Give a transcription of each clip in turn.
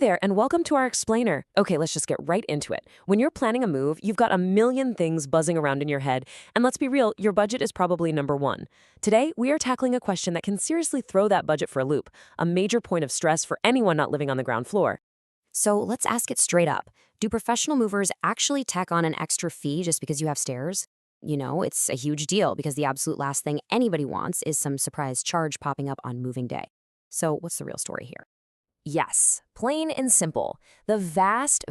there, and welcome to our explainer. Okay, let's just get right into it. When you're planning a move, you've got a million things buzzing around in your head, and let's be real, your budget is probably number one. Today, we are tackling a question that can seriously throw that budget for a loop, a major point of stress for anyone not living on the ground floor. So let's ask it straight up. Do professional movers actually tack on an extra fee just because you have stairs? It's a huge deal because the absolute last thing anybody wants is some surprise charge popping up on moving day. So what's the real story here? Yes, plain and simple. The vast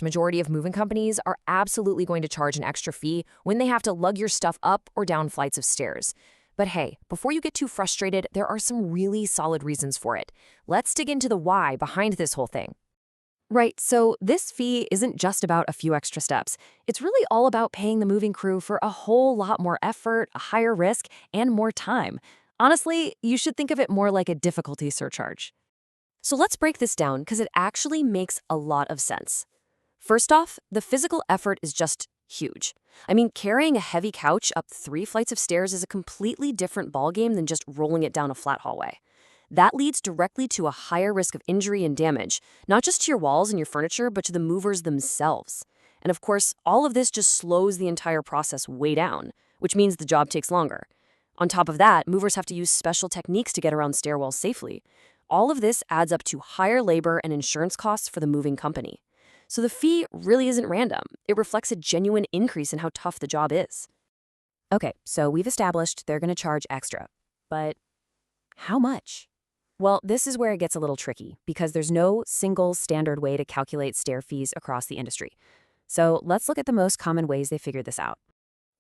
majority of moving companies are absolutely going to charge an extra fee when they have to lug your stuff up or down flights of stairs. But hey, before you get too frustrated, there are some really solid reasons for it. Let's dig into the why behind this whole thing. Right, so this fee isn't just about a few extra steps. It's really all about paying the moving crew for a whole lot more effort, a higher risk, and more time. Honestly, you should think of it more like a difficulty surcharge. So let's break this down because it actually makes a lot of sense. First off, the physical effort is just huge. I mean, carrying a heavy couch up 3 flights of stairs is a completely different ballgame than just rolling it down a flat hallway. That leads directly to a higher risk of injury and damage, not just to your walls and your furniture, but to the movers themselves. And of course, all of this just slows the entire process way down, which means the job takes longer. On top of that, movers have to use special techniques to get around stairwells safely. All of this adds up to higher labor and insurance costs for the moving company. So the fee really isn't random. It reflects a genuine increase in how tough the job is. Okay, so we've established they're going to charge extra. But how much? Well, this is where it gets a little tricky because there's no single standard way to calculate stair fees across the industry. So let's look at the most common ways they figured this out.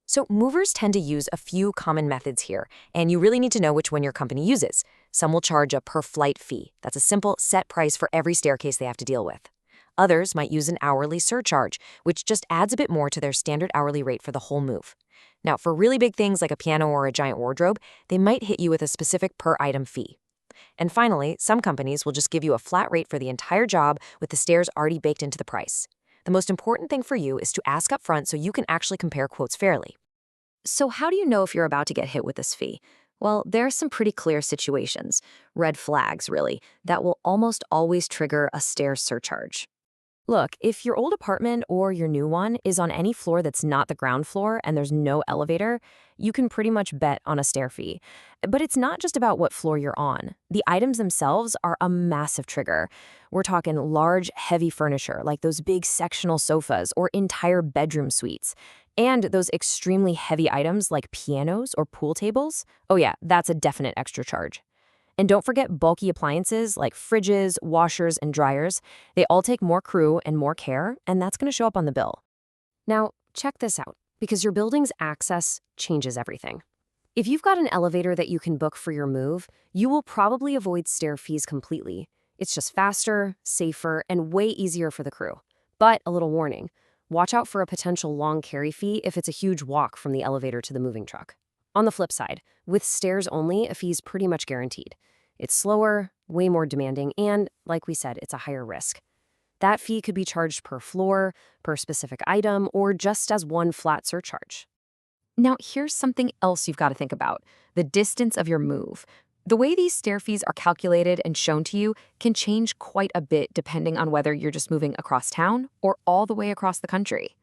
So movers tend to use a few common methods here, and you really need to know which one your company uses. Some will charge a per-flight fee. That's a simple, set price for every staircase they have to deal with. Others might use an hourly surcharge, which just adds a bit more to their standard hourly rate for the whole move. Now, for really big things like a piano or a giant wardrobe, they might hit you with a specific per-item fee. And finally, some companies will just give you a flat rate for the entire job with the stairs already baked into the price. The most important thing for you is to ask up front so you can actually compare quotes fairly. So how do you know if you're about to get hit with this fee? Well, there are some pretty clear situations, red flags really, that will almost always trigger a stair surcharge. Look, if your old apartment or your new one is on any floor that's not the ground floor and there's no elevator, you can pretty much bet on a stair fee. But it's not just about what floor you're on. The items themselves are a massive trigger. We're talking large, heavy furniture like those big sectional sofas or entire bedroom suites. And those extremely heavy items like pianos or pool tables, oh yeah, that's a definite extra charge. And don't forget bulky appliances like fridges, washers, and dryers. They all take more crew and more care, and that's going to show up on the bill. Now, check this out, because your building's access changes everything. If you've got an elevator that you can book for your move, you will probably avoid stair fees completely. It's just faster, safer, and way easier for the crew. But a little warning. Watch out for a potential long carry fee if it's a huge walk from the elevator to the moving truck. On the flip side, with stairs only, a fee is pretty much guaranteed. It's slower, way more demanding, and, like we said, it's a higher risk. That fee could be charged per floor, per specific item, or just as one flat surcharge. Now, here's something else you've got to think about: the distance of your move. The way these stair fees are calculated and shown to you can change quite a bit depending on whether you're just moving across town or all the way across the country.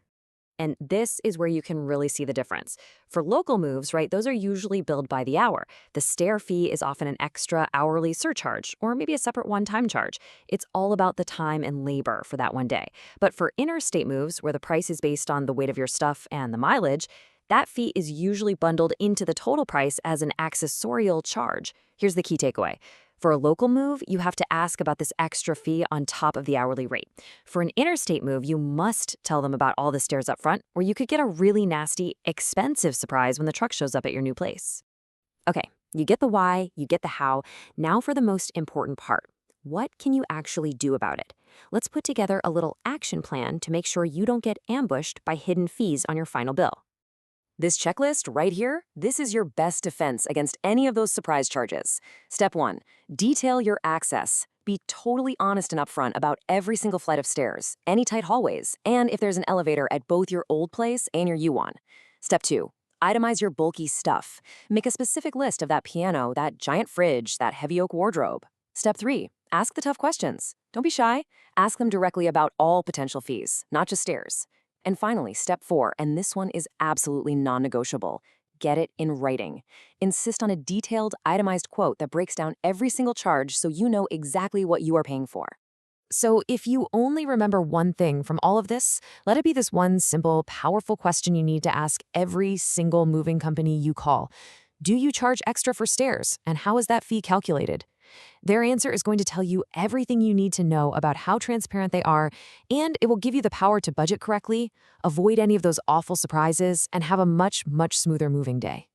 And this is where you can really see the difference. For local moves, right, those are usually billed by the hour. The stair fee is often an extra hourly surcharge or maybe a separate one-time charge. It's all about the time and labor for that one day. But for interstate moves, where the price is based on the weight of your stuff and the mileage, that fee is usually bundled into the total price as an accessorial charge. Here's the key takeaway. For a local move, you have to ask about this extra fee on top of the hourly rate. For an interstate move, you must tell them about all the stairs up front, or you could get a really nasty, expensive surprise when the truck shows up at your new place. Okay, you get the why, you get the how. Now for the most important part. What can you actually do about it? Let's put together a little action plan to make sure you don't get ambushed by hidden fees on your final bill. This checklist right here, this is your best defense against any of those surprise charges. Step 1, detail your access. Be totally honest and upfront about every single flight of stairs, any tight hallways, and if there's an elevator at both your old place and your U1. Step 2, itemize your bulky stuff. Make a specific list of that piano, that giant fridge, that heavy oak wardrobe. Step 3, Ask the tough questions. Don't be shy. Ask them directly about all potential fees, not just stairs. And finally, step 4, and this one is absolutely non-negotiable. Get it in writing. Insist on a detailed, itemized quote that breaks down every single charge so you know exactly what you are paying for. So, if you only remember one thing from all of this, let it be this one simple, powerful question you need to ask every single moving company you call. Do you charge extra for stairs, and how is that fee calculated? Their answer is going to tell you everything you need to know about how transparent they are, and it will give you the power to budget correctly, avoid any of those awful surprises, and have a much, much smoother moving day.